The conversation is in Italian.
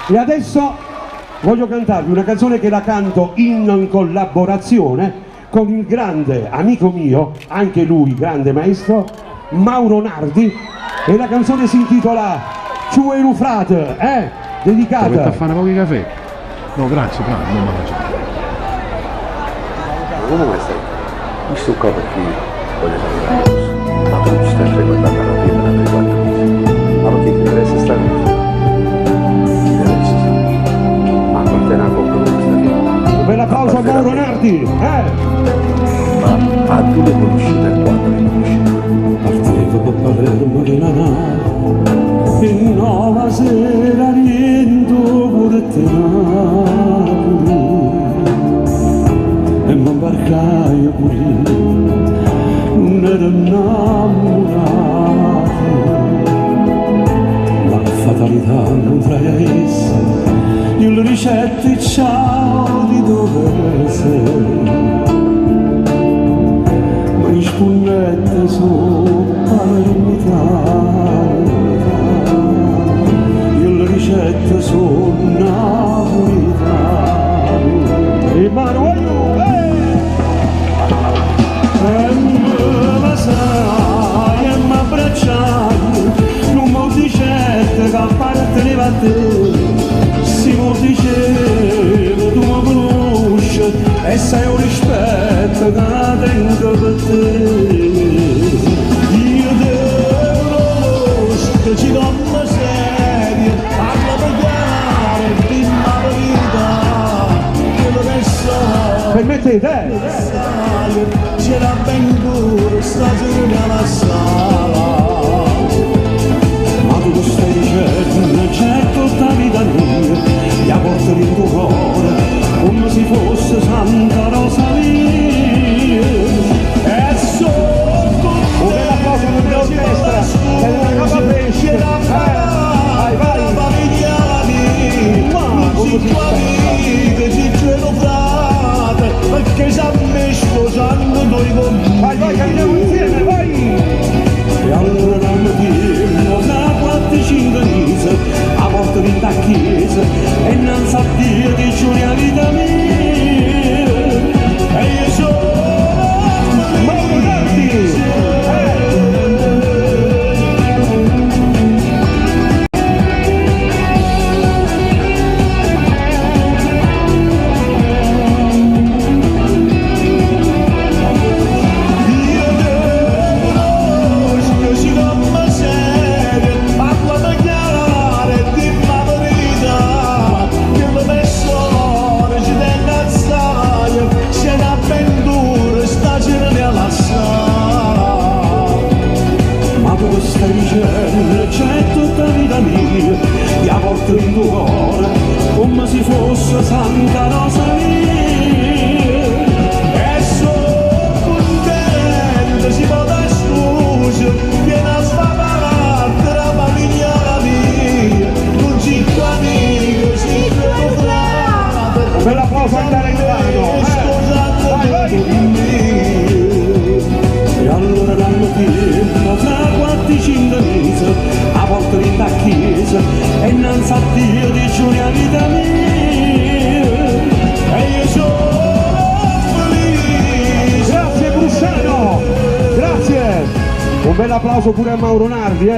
E adesso voglio cantarvi una canzone che la canto in collaborazione con il grande amico mio, anche lui grande maestro, Mauro Nardi, e la canzone si intitola Ciue Rufrat, dedicata. Dovete fare pochi caffè? No, grazie, non mangio. Come stai? Mi sto qua perché voglio salutare, ma tu stai frequentando la firma da 3-4 mesi. Ma non ti interessa stare qui? Ma non te ne accorgo di questa firma. Un bel applauso a Mauro Nardi, Ma tu le conoscete e quando le conoscete? Partevo per Palermo di la nave, e nuova sera rientro pure te Napoli, e mi imbarcai pure non ero innamorato, la fatalità non trae essa, io le ricette ciao di dove sei. Rispondete su palermitano, io le ricette su napolitano. E Manuel, e me la sai, e mi abbracciai, non mi dicete che apparteneva a te, si mi diceva tu mi conosci e sei un rispetto che la tengo per te. Io te conosco, che ci dommo serie, parla per chiaro, dimmi la verità, quello che so. Permettete, c'era ben duro, stasera alla sala. Ma tu stai dicendo, certo sta vita mia, la porto in tuo cuore, come se fosse Santa Rosalia. E sotto una cosa per l'orchestra, è una cosa pesce, vai, vai, non si capite, si cielo frate, perché si è messo sangue noi con me. Vai, vai, cantiamo insieme, vai! E allora non mi dirlo, da 4-5 mesi, a porta di da chiesa, e innanzi a Dio dice una vita mia, e io sono Mauro Nardi. Stai dicendo, c'è tutta vita mia, la porto in tuo cuore, come se fosse Santa Rosalia. E sono contento, si può dare scusa, viene a sfavarate la famiglia mia, non ci cammino, si credo frate. Per l'applauso andare in mano, scusate vai. E allora danno tempo, fra 4-5 mesi, a porta di da chiesa, e innanzi a Dio dice una vita mia, e io sono felice. Grazie Brusciano, grazie. Un bel applauso pure a Mauro Nardi,